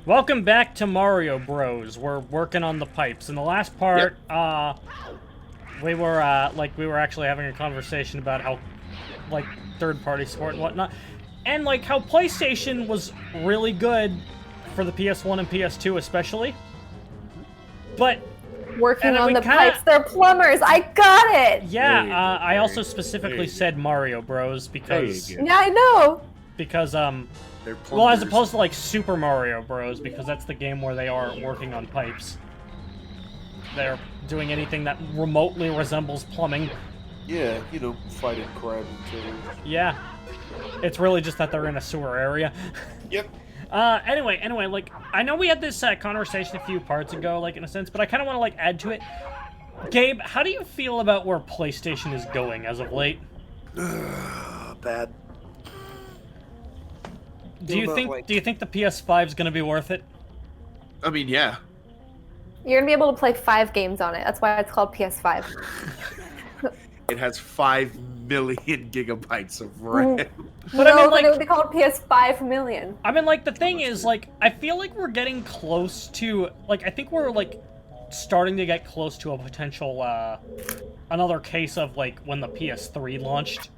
Welcome back to Mario Bros. We're working on the pipes. In the last part, we were actually having a conversation about how, like, third-party support and whatnot, and like how PlayStation was really good for the PS1 and PS2 especially, but working on the pipes. They're plumbers. I got it. Yeah, I also specifically said Mario Bros. Because yeah, I know. Because well, as opposed to like Super Mario Bros. Because that's the game where they are working on pipes. They're doing anything that remotely resembles plumbing. Yeah, you know, fighting crab and killers. Yeah, it's really just that they're in a sewer area. Yep. Anyway, like, I know we had this conversation a few parts ago, like, in a sense, but I kind of want to, like, add to it. Gabe, how do you feel about where PlayStation is going as of late? Bad. Do you think the PS5 is going to be worth it? I mean, yeah. You're going to be able to play 5 games on it. That's why it's called PS5. It has 5 million gigabytes of RAM. But no, I mean, like, it would be called PS5 million. I mean, like, the thing is, like, I feel like we're getting close to, like, I think we're, like, starting to get close to a potential, another case of, like, when the PS3 launched.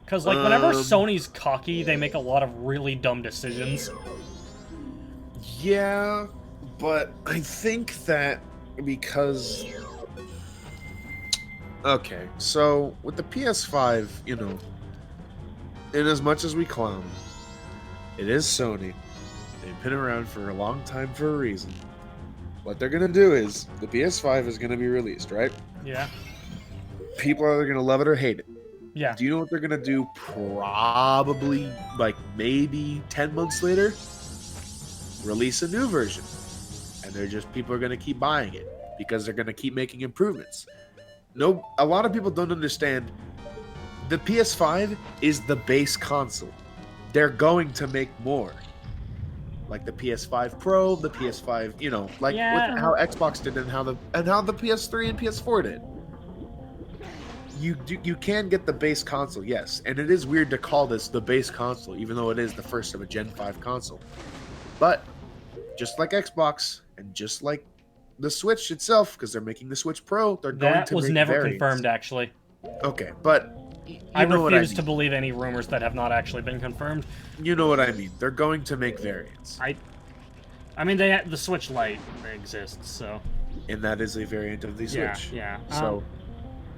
Because, like, whenever Sony's cocky, they make a lot of really dumb decisions. Yeah, but I think that because... Okay, so with the PS5, you know, in as much as we clown, it is Sony. They've been around for a long time for a reason. What they're going to do is, the PS5 is going to be released, right? Yeah. People are either going to love it or hate it. Yeah. Do you know what they're going to do probably, like, maybe 10 months later? Release a new version. And people are going to keep buying it because they're going to keep making improvements. No, a lot of people don't understand. The PS5 is the base console. They're going to make more. Like the PS5 Pro, the PS5, you know, like with how Xbox did and how the PS3 and PS4 did. You can get the base console, yes. And it is weird to call this the base console, even though it is the first of a Gen 5 console. But just like Xbox and just like the Switch itself, because they're making the Switch Pro, they're going to make That was never variants. confirmed, actually. Okay, but I refuse to believe any rumors that have not actually been confirmed. You know what I mean. They're going to make variants. I mean, the Switch Lite exists, so... And that is a variant of the Switch. Yeah. So,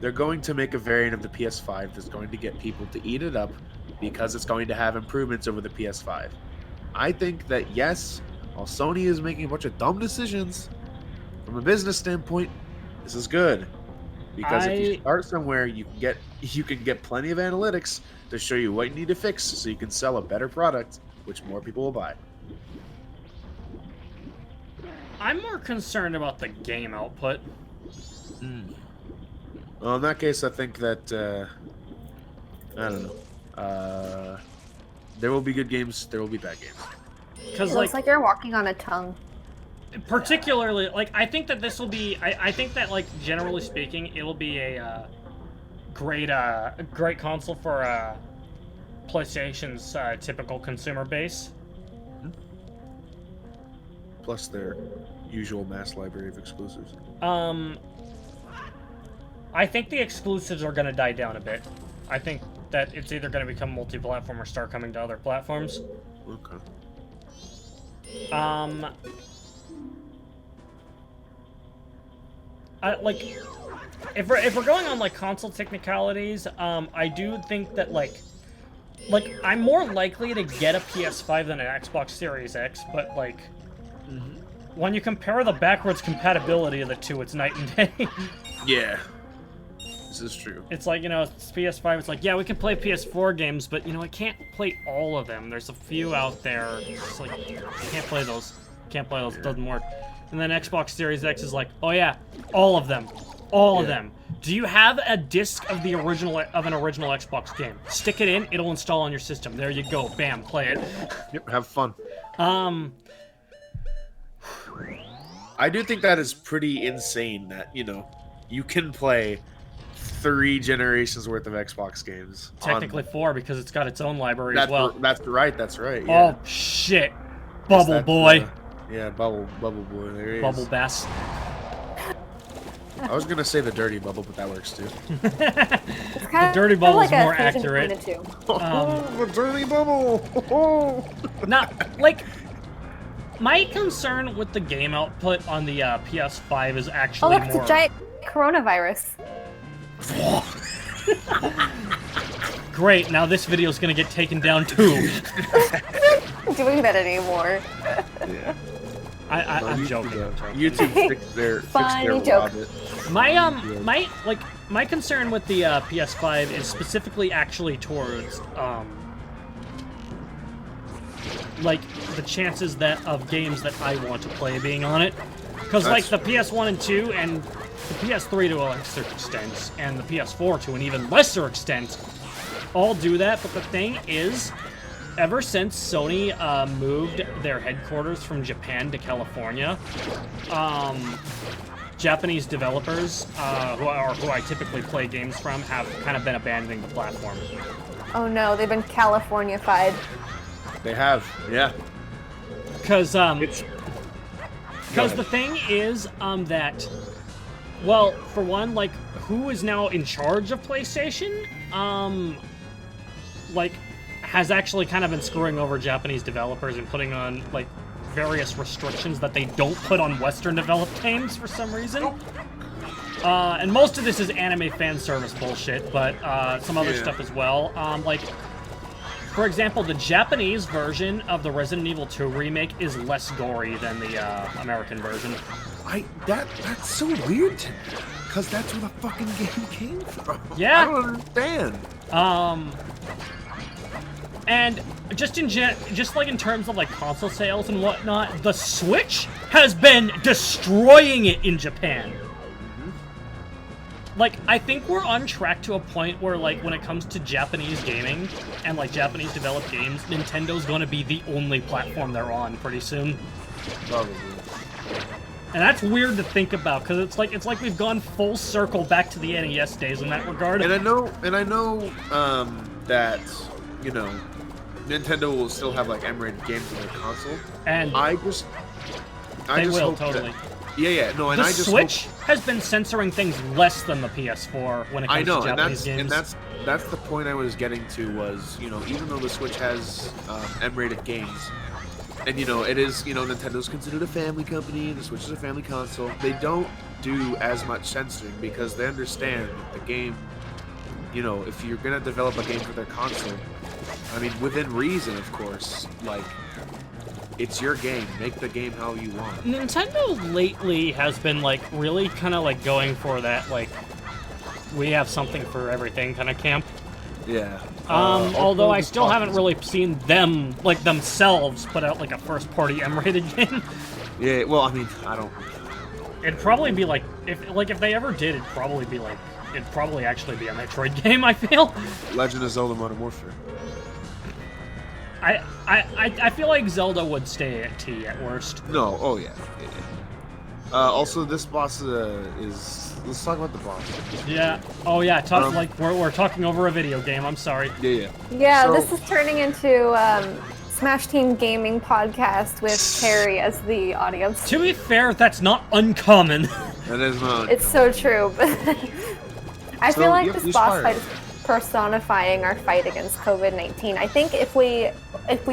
they're going to make a variant of the PS5 that's going to get people to eat it up because it's going to have improvements over the PS5. I think that, yes, while Sony is making a bunch of dumb decisions, from a business standpoint, this is good. Because if you start somewhere, you can get plenty of analytics to show you what you need to fix so you can sell a better product, which more people will buy. I'm more concerned about the game output. Well, in that case, I think that, I don't know. There will be good games, there will be bad games. It looks like you're walking on a tongue. Particularly, like, I think that this will be, I think that, like, generally speaking, it will be a great console for PlayStation's typical consumer base. Plus their usual mass library of exclusives. I think the exclusives are going to die down a bit. I think that it's either going to become multi-platform or start coming to other platforms. Okay. Like, if we're going on, like, console technicalities, I do think that, like, I'm more likely to get a PS5 than an Xbox Series X, but, like, when you compare the backwards compatibility of the two, it's night and day. Yeah. This is true. It's like, you know, it's PS5, it's like, yeah, we can play PS4 games, but, you know, I can't play all of them. There's a few out there. It's like, I can't play those. Can't play those. It doesn't work. And then Xbox Series X is like, oh yeah, all of them. All of them. Do you have a disc of an original Xbox game? Stick it in, it'll install on your system. There you go. Bam, play it. Yep, have fun. I do think that is pretty insane that, you know, you can play 3 generations worth of Xbox games. Technically 4 because it's got its own library as well. That's right, yeah. Oh, shit. Bubble Boy. Yeah, Bubble Boy. There he is. Bubble Bass. I was gonna say the Dirty Bubble, but that works too. It's kind The Dirty Bubble is like more a fusion accurate. between the two. The Dirty Bubble. Not like my concern with the game output on the PS5 is Oh, actually look, it's more. a giant coronavirus. Great, now this video is gonna get taken down too. I'm not doing that anymore. Yeah. I'm joking. YouTube fixed their Funny joke. Rabbit. My concern with the PS5 is specifically actually towards like the chances of games that I want to play being on it, because like the PS1 and 2 and the PS3 to a lesser extent and the PS4 to an even lesser extent all do that. But the thing is, ever since Sony moved their headquarters from Japan to California, Japanese developers who I typically play games from have kind of been abandoning the platform. Oh no, they've been California-fied. They have, yeah. Because the thing is that, well, for one, like, who is now in charge of PlayStation, like, has actually kind of been screwing over Japanese developers and putting on, like, various restrictions that they don't put on Western developed games for some reason. And most of this is anime fan service bullshit, but some other stuff as well. Like, for example, the Japanese version of the Resident Evil 2 remake is less gory than the American version. That's so weird to me, because that's where the fucking game came from. Yeah. I don't understand. And just like in terms of like console sales and whatnot, the Switch has been destroying it in Japan. Like, I think we're on track to a point where, like, when it comes to Japanese gaming and, like, Japanese developed games, Nintendo's gonna be the only platform they're on pretty soon. Probably. And that's weird to think about, because it's like we've gone full circle back to the NES days in that regard. And I know that, you know, Nintendo will still have, like, M-rated games on their console. And I they just will, hope totally. No, and The I just Switch has been censoring things less than the PS4 when it comes to Japanese games. And that's the point I was getting to was, you know, even though the Switch has M-rated games, and, you know, it is, you know, Nintendo's considered a family company, the Switch is a family console, they don't do as much censoring because they understand that the game, you know, if you're going to develop a game for their console, I mean, within reason, of course, like, it's your game. Make the game how you want. Nintendo lately has been, like, really kind of, like, going for that, like, we have something for everything kind of camp. Yeah. Although I still haven't really seen them, like, themselves put out, like, a first-party M-rated game. Yeah, well, I mean, I don't... It'd probably be, like, if they ever did, it'd probably actually be a Metroid game, I feel. Legend of Zelda Modern Warfare. I feel like Zelda would stay at T at worst. No, oh yeah. Also, this boss is... Let's talk about the boss. Yeah. Oh yeah. Like we're talking over a video game. I'm sorry. Yeah. Yeah, So- this is turning into Smash Team Gaming podcast with Terry as the audience. To be fair, that's not uncommon. That is not... It's so true, but I So, feel like yep, this use boss fire. fight is personifying our fight against COVID-19. I think if we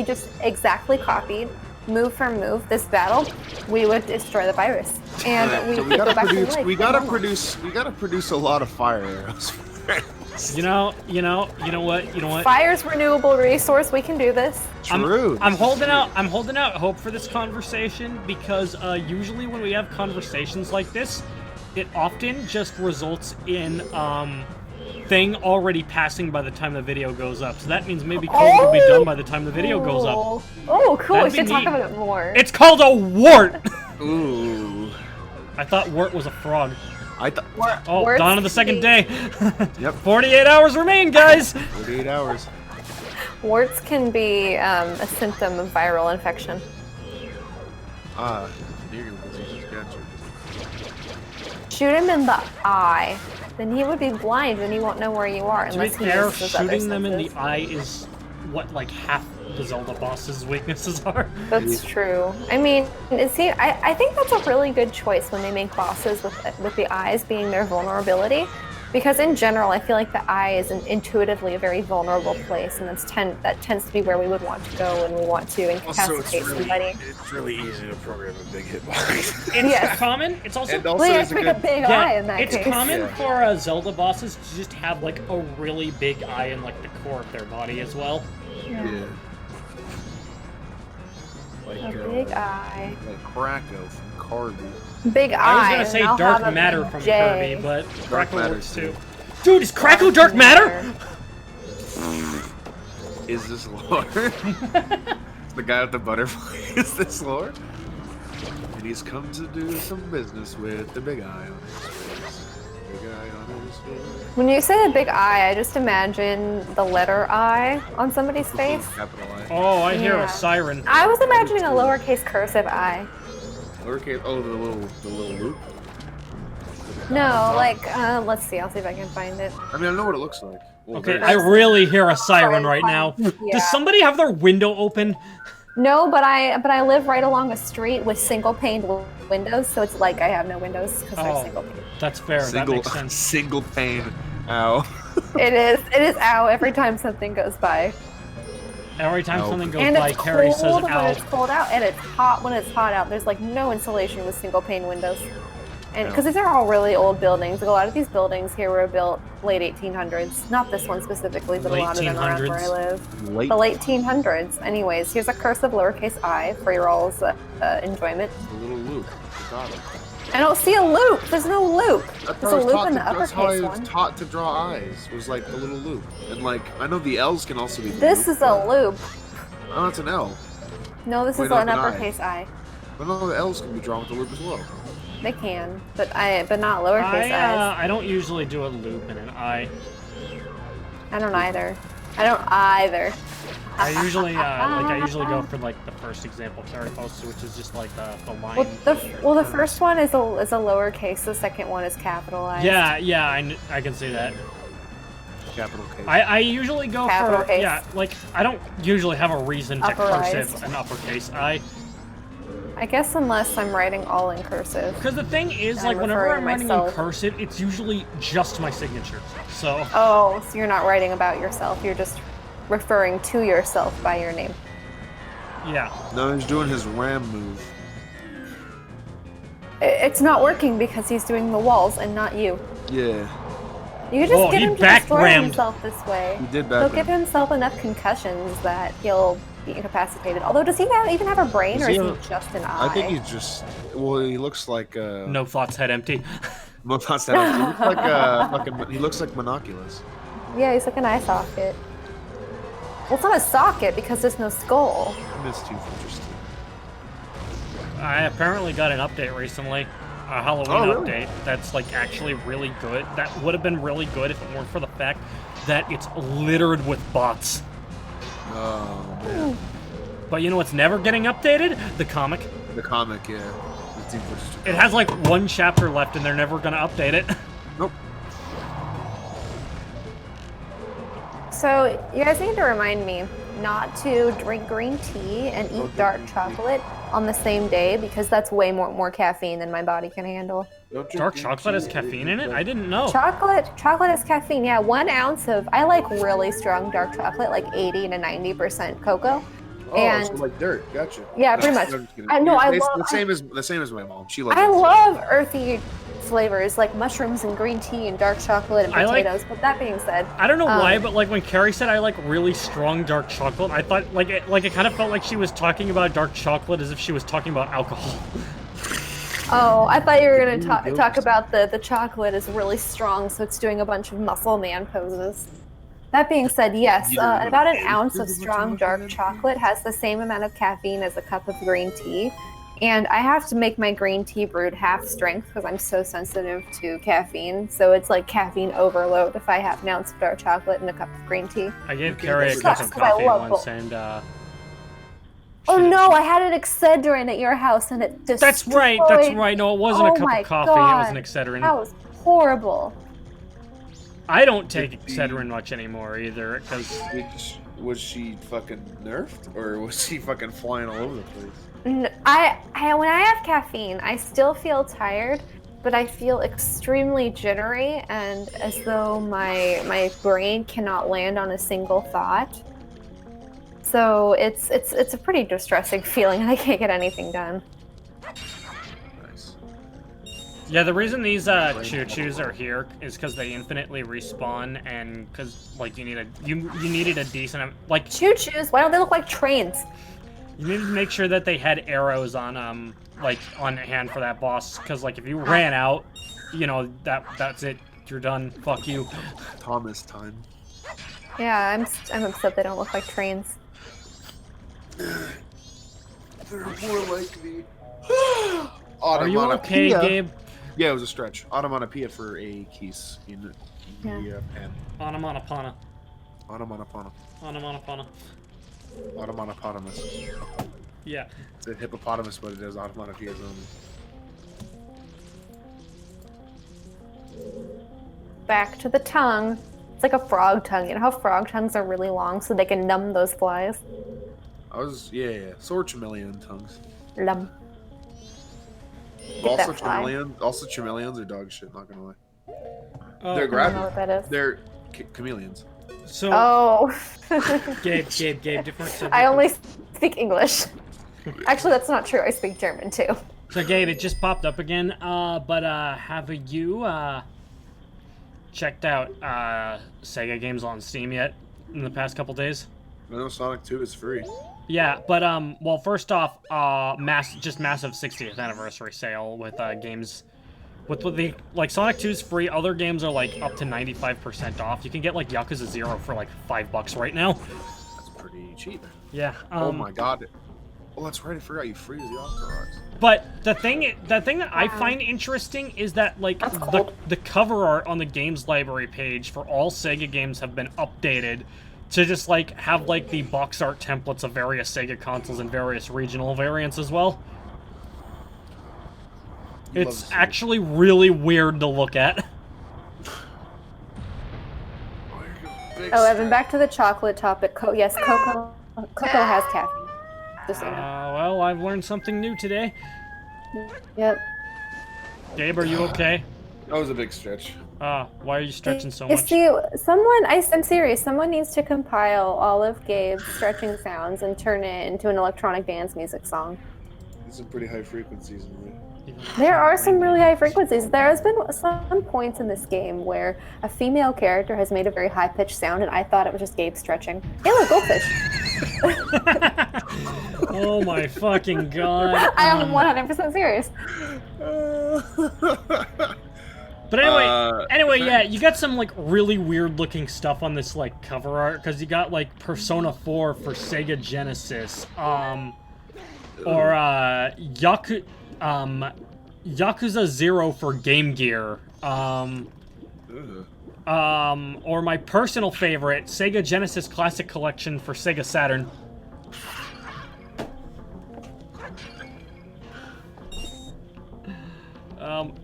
just exactly copied move for move this battle, we would destroy the virus, and Alright, we so could go back to life. we gotta produce a lot of fire arrows. You know what? Fire's renewable resource. We can do this. True. I'm holding out hope for this conversation because usually when we have conversations like this, it often just results in thing already passing by the time the video goes up. So that means maybe code will be done by the time the video goes up. Oh, cool. That'd We should be talk neat. about it more. It's called a wart. Ooh. I thought wart was a frog. I thought... Oh, Warts dawn of the second day. Yep. 48 hours remain, guys. 48 hours. Warts can be a symptom of viral infection. You're gonna disease. Gotcha. Shoot him in the eye. Then he would be blind and he won't know where you are To be unless he fair, uses his other shooting them in the senses. eye is what, like half the Zelda boss's weaknesses are. That's true. I mean, I think that's a really good choice when they make bosses with the eyes being their vulnerability. Because in general, I feel like the eye is intuitively a very vulnerable place, and that tends to be where we would want to go when we want to incapacitate somebody. It's really easy to program a big hitbox. It's common. It's also, Well, you have to pick a big eye in that case. It's common for Zelda bosses to just have like a really big eye in like the core of their body as well. Yeah. Like a big eye. Like Kracko from Kirby. Big eye. I was gonna say and I'll Dark have a Matter big from J. Kirby, but Dark Kracko Matter works too. too. Dude, is Kracko Dark Matter? Is this lore? The guy with the butterfly. Is this lore? And he's come to do some business with the big eye on his face. Big eye on his face. When you say the big eye, I just imagine the letter I on somebody's face. Capital I. Oh, I hear Yeah. a siren. I was imagining a lowercase cursive I. Lowercase. Oh, the little loop. No, like, let's see. I'll see if I can find it. I mean, I know what it looks like. Well, Okay, very- I really hear a siren right now. Yeah. Does somebody have their window open? No, but I live right along a street with single paned windows, so it's like I have no windows because they're Oh. single pane. That's fair. That makes sense. Single pane. Ow. It is ow every time something goes by. Every time Ow. something goes And by, it's Carrie says, cold when ow. it's cold out, and it's hot when it's hot out. There's like no insulation with single pane windows. And because these are all really old buildings, like a lot of these buildings here were built late 1800s. Not this one specifically, but Late a lot of them around where I 1800s. live. Late. The late 1800s. Anyways, here's a cursive lowercase I for your all's enjoyment. The little loop. I got it. I don't see a loop. There's no loop. That's There's how a I was loop taught in the to- That's how I uppercase was one. taught to draw eyes. Was like the little loop. And like, I know the L's can also be. The This loop, is a loop. but- Oh, it's an L. No, this Wait, is no, an it's an I. uppercase I. But no, the L's can be drawn with the loop as well. They can, but not lowercase eyes. I don't usually do a loop in an I. I don't either. I don't either. I usually go for like the first example Carrie posted, which is just like the line. Well, the first one is a lowercase. The second one is capitalized. Yeah, I can see that. Capital K. I usually go Capital for case. like I don't usually have a reason to Upperized. cursive an uppercase I. I guess unless I'm writing all in cursive. Because the thing is, I'm like, whenever referring I'm to writing in myself. cursive, it's usually just my signature. So, Oh, so you're not writing about yourself. You're just referring to yourself by your name. yeah. No, he's doing his ram move. It's not working because he's doing the walls and not you. Yeah. You could just Whoa, get he him to destroy backrammed. himself this way. He did He'll back. give himself enough concussions that he'll be incapacitated. Although, does he even have a brain, Does or he is he have- just an eye? I think he's just. Well, he looks like. No thoughts, head empty. Well, not that. He looks like fucking. He looks like Monoculus. Yeah, he's like an eye socket. Well, it's not a socket because there's no skull. I missed you for just. I apparently got an update recently, a Halloween Oh, really? update that's like actually really good. That would have been really good if it weren't for the fact that it's littered with bots. Oh man. But you know what's never getting updated? The comic. The comic, yeah. The Team Fortress 2 It has like one chapter left and they're never gonna update it. Nope. So, you guys need to remind me not to drink green tea and eat drink dark green tea. chocolate on the same day because that's way more caffeine than my body can handle. Don't drink Dark green chocolate has tea. caffeine in it? I didn't know. Chocolate has caffeine. Yeah, 1 ounce of, I like really strong dark chocolate, like 80 to 90% cocoa. Oh, and so like dirt. Gotcha. Yeah, pretty much. I'm just kidding. No, I It's love- the same as my mom. She likes. I it. love earthy flavors like mushrooms and green tea and dark chocolate and I like- potatoes. But that being said, I don't know why, but like when Carrie said I like really strong dark chocolate, I thought it kind of felt like she was talking about dark chocolate as if she was talking about alcohol. oh, I thought you were going Ooh, to those- talk about the chocolate is really strong, so it's doing a bunch of muscle man poses. That being said, yes, You don't about an know. ounce of Is it strong much dark more chocolate has the same amount of caffeine as a cup of green tea. And I have to make my green tea brewed half strength because I'm so sensitive to caffeine. So it's like caffeine overload if I have an ounce of dark chocolate and a cup of green tea. I gave Okay, Carrie a that cup sucks, of 'cause I coffee love once, both. and Oh she- no, I had an Excedrin at your house and it destroyed. That's right. That's right. No, it wasn't Oh a cup my of coffee. It was an God. Excedrin. That was horrible. I don't take Excedrin much anymore either, because Was she fucking nerfed, or was she fucking flying all over the place? When I have caffeine, I still feel tired, but I feel extremely jittery and as though my brain cannot land on a single thought. So it's a pretty distressing feeling, and I can't get anything done. Nice. Yeah, the reason these choo-choos are here is because they infinitely respawn, and because like you needed a decent like Choo-choos? Why don't they look like trains? you needed to make sure that they had arrows on like on hand for that boss, because like if you ran out, you know that's it, you're done. Fuck you. Thomas time. Yeah, I'm upset they don't look like trains. They're more like the. Are you okay, Gabe? Yeah, it was a stretch. Onomatopoeia for a keys in Yeah. the pen. Onomatopoeia. Onomatopoeia. Onomatopoeia. Onomatopotamus. Yeah. It's a hippopotamus, but it does onomatopoeias only. Back to the tongue. It's like a frog tongue. You know how frog tongues are really long so they can numb those flies? Yeah. Sword chameleon tongues. Lum. Also that fly. chameleons are dog shit, not gonna lie. Oh, They're I don't know what that is. They're chameleons. So Oh. Gabe, different subject. I only speak English. Actually, that's not true. I speak German too. So Gabe, it just popped up again. But have you checked out Sega games on Steam yet in the past couple days? I know Sonic 2 is free. Yeah, but well, first off, massive 60th anniversary sale with games. With the like Sonic 2's free, other games are like up to 95% off. You can get like Yakuza 0 for like $5 right now. That's pretty cheap. Yeah. Oh my god. Oh, that's right. I forgot you freeze the Octoroks. But the thing that I find interesting is that like the cover art on the games library page for all Sega games have been updated to just like have like the box art templates of various Sega consoles and various regional variants as well. It's actually really weird to look at. Oh, Evan, back to the chocolate topic. Yes, Cocoa has caffeine. Just so you know. Well, I've learned something new today. Yep. Gabe, are you okay? That was a big stretch. Why are you stretching so You much? see, I'm serious. Someone needs to compile all of Gabe's stretching sounds and turn it into an electronic dance music song. There's some pretty high frequencies in there. There are some really high frequencies. There has been some points in this game where a female character has made a very high-pitched sound, and I thought it was just Gabe stretching. Hey, look, goldfish. Oh my fucking god. I am 100% serious. But anyway, yeah, you got some like really weird looking stuff on this like cover art, because you got like Persona 4 for Sega Genesis, or Yakuza 0 for Game Gear, or my personal favorite, Sega Genesis Classic Collection for Sega Saturn.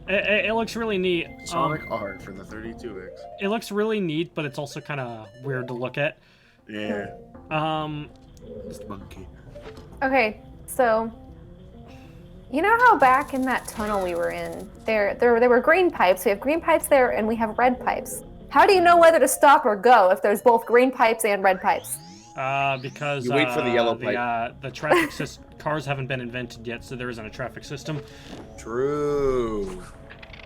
It looks really neat. Sonic R for the 32X. It looks really neat, but it's also kind of weird to look at. Yeah. Just monkey. Okay, so you know how back in that tunnel we were in, there were green pipes. We have green pipes there, and we have red pipes. How do you know whether to stop or go if there's both green pipes and red pipes? Because you wait for the yellow pipe. The traffic cars haven't been invented yet, so there isn't a traffic system. True.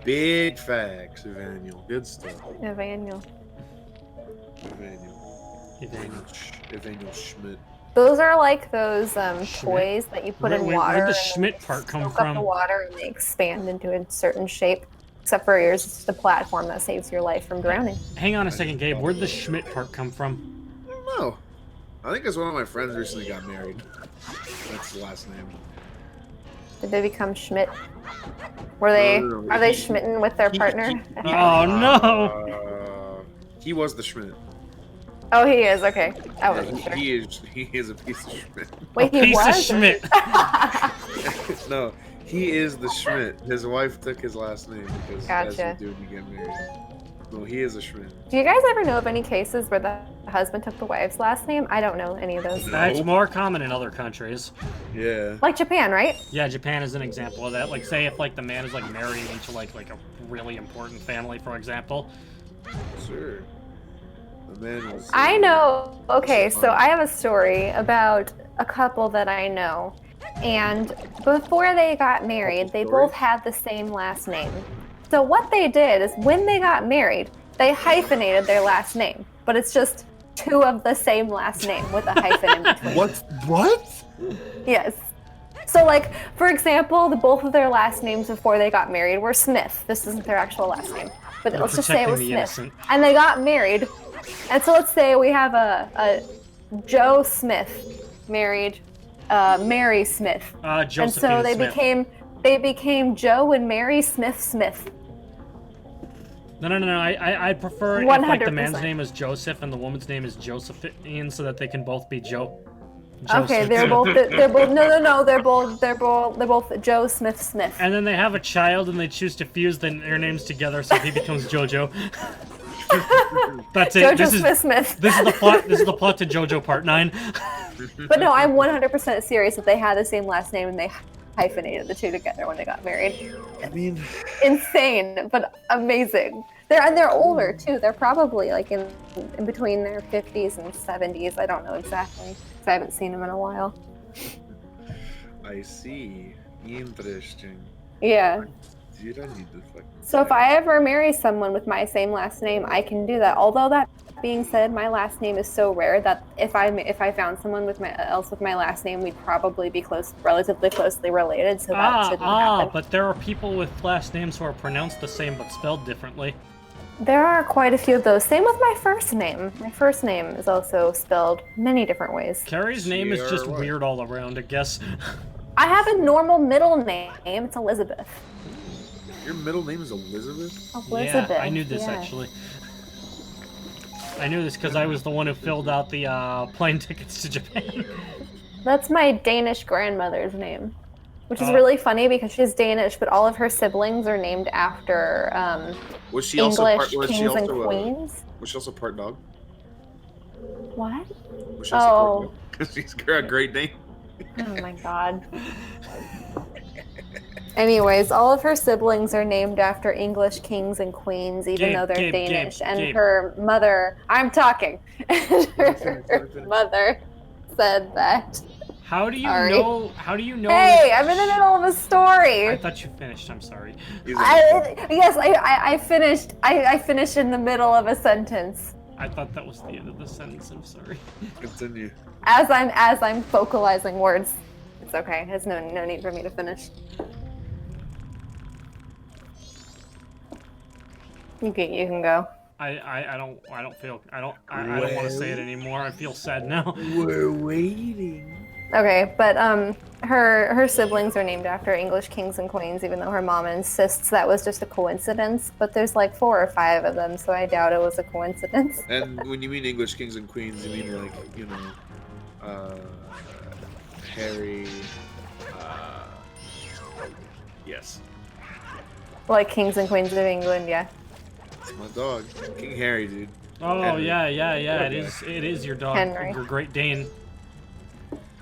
Big facts, Evaniel. Good stuff. Evaniel. Evaniel Schmidt. Those are like those toys that you put in water. Where'd the Schmidt part come soak from? up the water and they expand into a certain shape. Except for yours, it's just a platform that saves your life from drowning. Hang on a second, Gabe. Where'd the Schmidt part come from? I don't know. I think it's one of my friends recently got married. That's the last name. Did they become Schmidt? Are they Schmitten with their partner? Oh no! He was the Schmidt. Oh, he is. Okay, I wasn't sure. He is a piece of Schmidt. Wait, A he piece was? of Schmidt. No, he is the Schmidt. His wife took his last name because as Gotcha. you do, you get married. No, he is a Schmidt. Do you guys ever know of any cases where the husband took the wife's last name? I don't know any of those. No. It's more common in other countries. Yeah. Like Japan, right? Yeah, Japan is an example of that. Like, say if like the man is like married into like a really important family, for example. Sure. The man was. I know. Okay, so I have a story about a couple that I know. And before they got married, they both had the same last name. So what they did is when they got married, they hyphenated their last name. But it's just two of the same last name with a hyphen in between. What? Yes. So, like, for example, both of their last names before they got married were Smith. This isn't their actual last name, but let's just say it was Protecting the Smith. innocent. And they got married. And so let's say we have a Joe Smith married Mary Smith. Josephine and so they Smith. became Joe and Mary Smith. No. I prefer if like the man's 100%. name is Joseph and the woman's name is Josephine, so that they can both be Joe. Okay, Joseph. they're both no, they're both Joe Smith. And then they have a child and they choose to fuse their names together so he becomes JoJo. That's it. JoJo Smith. This is the plot. This is the plot to JoJo Part 9. But no, I'm 100% serious that they had the same last name and they hyphenated the two together when they got married. I mean, Insane, but amazing. They're older too. They're probably like in between their 50s and 70s. I don't know exactly because I haven't seen them in a while. I see. Interesting. Yeah. Dude, I need to fucking. So if I ever marry someone with my same last name, I can do that. Although that being said, my last name is so rare that if I found someone with my last name, we'd probably be relatively closely related. So that shouldn't happen. But there are people with last names who are pronounced the same but spelled differently. There are quite a few of those. Same with my first name. My first name is also spelled many different ways. Carrie's name is just Sierra. weird all around, I guess. I have a normal middle name. It's Elizabeth. Your middle name is Elizabeth? Elizabeth. Yeah, I knew this yeah. actually. I knew this because I was the one who filled out the plane tickets to Japan. That's my Danish grandmother's name, which is Oh. really funny because she's Danish, but all of her siblings are named after Was she also English part? Was she kings and also queens. Was she also part dog? What? Was she also part Oh. dog? Because she's got a great name. Oh my god. Anyways, all of her siblings are named after English kings and queens, even Gabe, though they're Gabe, Danish. Gabe, and Gabe. her mother, I'm talking. And her mother said that. How do you Sorry. know? How do you know? Hey, I'm in the middle of a story. I thought you finished. I'm sorry. I finished. I finished in the middle of a sentence I thought that was the end of the sentence. I'm sorry. Continue. as I'm vocalizing words. It's okay. There's no need for me to finish. You can go. I don't want to say it anymore. I feel sad now. We're waiting. Okay, but her siblings are named after English kings and queens, even though her mom insists that was just a coincidence. But there's like 4 or 5 of them, so I doubt it was a coincidence. And when you mean English kings and queens, you mean like, you know, Harry. Yes. Like kings and queens of England, yeah. It's my dog, King Harry, dude. Oh Henry. yeah. It is your dog, Henry. your Great Dane.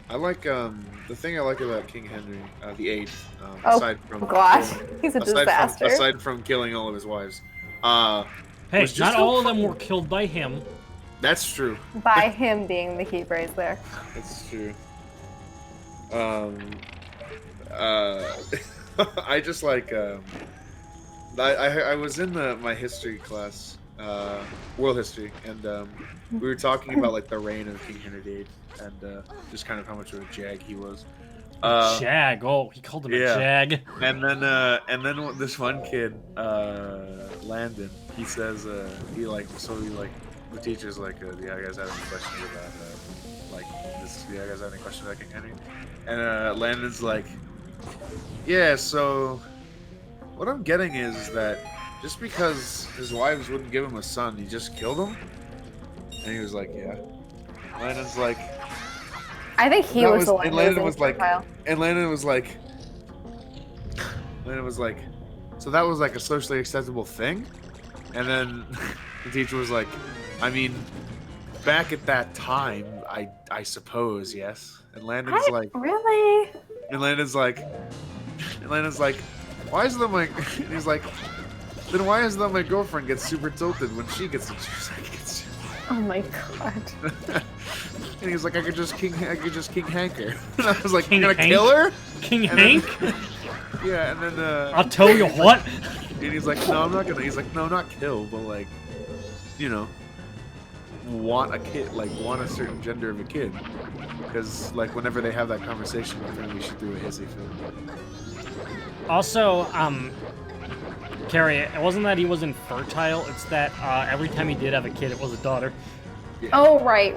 I like the thing I like about King Henry, the Eighth. Oh Aside from gosh, he's a aside disaster. aside from killing all of his wives. Hey, was just not so all of them fun. were killed by him. That's true. By him being the key phrase there. That's true. I just like I was in my history class, world history, and we were talking about like the reign of King Henry VIII and just kind of how much of a jag he was. Jag. Oh, he called him yeah. a jag. And then this one kid, Landon, he says the teacher's like, do you guys have any questions about do you guys have any questions about King Henry? And Landon's like, yeah, so what I'm getting is that just because his wives wouldn't give him a son, he just killed him? And he was like, yeah. Landon's like, I think he That was was- the one and who was Landon in was like- profile. and Landon was like, so that was like a socially acceptable thing? And then the teacher was like, I mean, back at that time, I suppose, yes. And Landon's like, Really? and Landon's like, why is that my? And he's like, then why is that my girlfriend gets super tilted when she gets gets. Oh my god. And he was like, I could just King Hank her. And I was like, King you're gonna Hank? kill her? King And Hank? then- yeah, and then I'll tell you what. and he's like, no, I'm not gonna. He's like, no, not kill, but like, you know, want a kid, like want a certain gender of a kid, because like whenever they have that conversation, apparently she threw a hissy fit. Also, Carrie, it wasn't that he was infertile, it's that every time he did have a kid, it was a daughter. Yeah. Oh, right.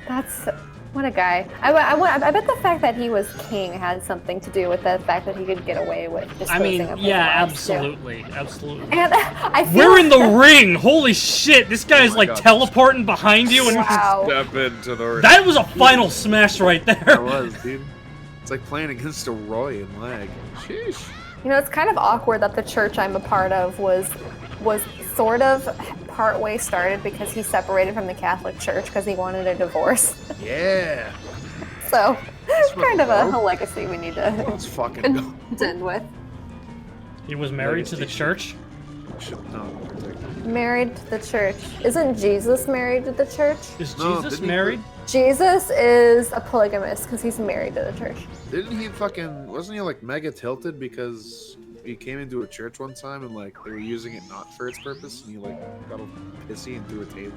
That's... What a guy. I bet the fact that he was king had something to do with the fact that he could get away with disposing of his yeah, wives, too. absolutely. And I feel We're in the ring! Holy shit, this guy's my like God. teleporting behind you and Wow. Step into the ring. that was a final smash right That there. was, dude. It's like playing against a Roy in lag. Sheesh. You know, it's kind of awkward that the church I'm a part of was sort of partway started because he separated from the Catholic Church because he wanted a divorce. Yeah. So, it's kind of a bro. legacy we need to Let's fucking go. contend with. He was married to the church? No, Married to the church. Isn't Jesus married to the church? Is No, Jesus didn't he- married? Jesus is a polygamist because he's married to the church. Didn't he fucking... Wasn't he like mega tilted because he came into a church one time and like they were using it not for its purpose and he like got all pissy and threw a table?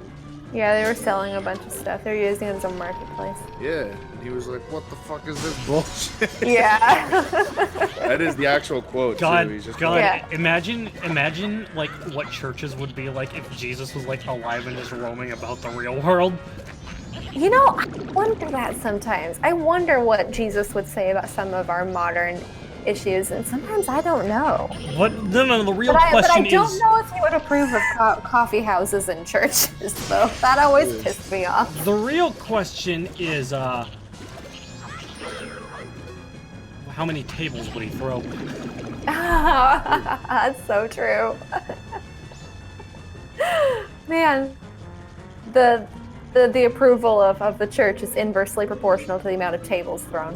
Yeah, they were selling a bunch of stuff. They were using it as a marketplace. Yeah. And he was like, what the fuck is this bullshit? Yeah. That is the actual quote, God, too. He's just God, Yeah. imagine like what churches would be like if Jesus was like alive and just roaming about the real world. You know, I wonder that sometimes. I wonder what Jesus would say about some of our modern issues, and sometimes I don't know. What? No, the real But I question don't is... know if he would approve of coffee houses and churches, though. That always pissed me off. The real question is, how many tables would he throw? That's so true. Man, the approval of the church is inversely proportional to the amount of tables thrown.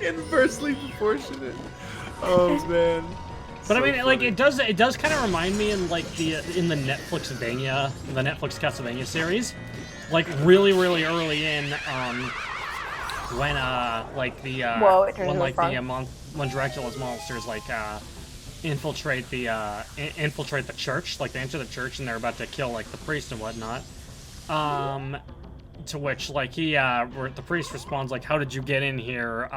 inversely proportionate. Oh, man. But I So mean, like funny. it does kind of remind me in like in the Netflix Castlevania series, like really early in, when like the Whoa, it turned when into a like frog. the when Dracula's monsters like infiltrate the church, like they enter the church and they're about to kill like the priest and whatnot. To which like the priest responds like, "How did you get in here?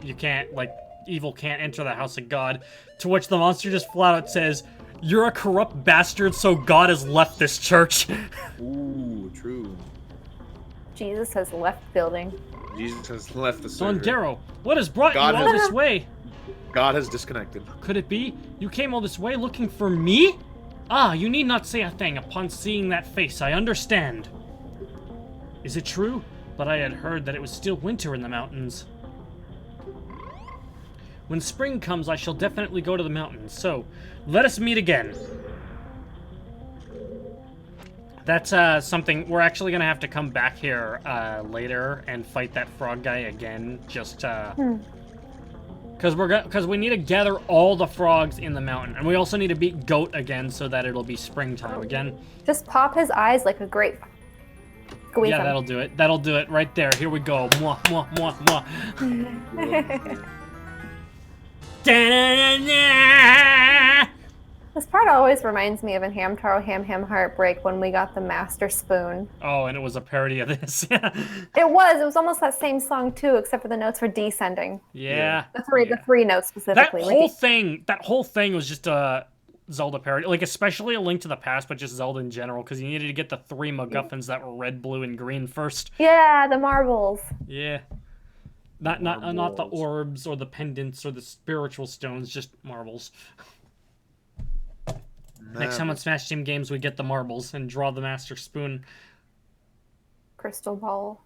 You can't, like, evil can't enter the house of God." To which the monster just flat out says, "You're a corrupt bastard, so God has left this church." Ooh, true. Jesus has left building. Jesus has left the Don server. Darrow, what has brought God you all has- this way? God has disconnected. Could it be you came all this way looking for me? Ah, you need not say a thing. Upon seeing that face, I understand. Is it true? But I had heard that it was still winter in the mountains. When spring comes, I shall definitely go to the mountains, so let us meet again. That's something we're actually gonna have to come back here later and fight that frog guy again, just because we need to gather all the frogs in the mountain, and we also need to beat Goat again so that it'll be springtime again. Just pop his eyes like a grape. Go eat Yeah, them. that'll do it. That'll do it right there. Here we go. Mwah, mwah, mwah, mwah. Da-da-da-da. This part always reminds me of in Hamtaro Ham Ham Heartbreak when we got the Master Spoon. Oh, and it was a parody of this. It was almost that same song too, except for the notes were descending. Yeah. The three notes That specifically. whole thing was just a Zelda parody, like especially A Link to the Past, but just Zelda in general, because you needed to get the 3 MacGuffins that were red, blue, and green first. Yeah, the marbles. Yeah. Not the Marbles. orbs or the pendants or the spiritual stones, just marbles. Next time on Smash Team Games, we get the marbles and draw the Master Spoon. Crystal ball.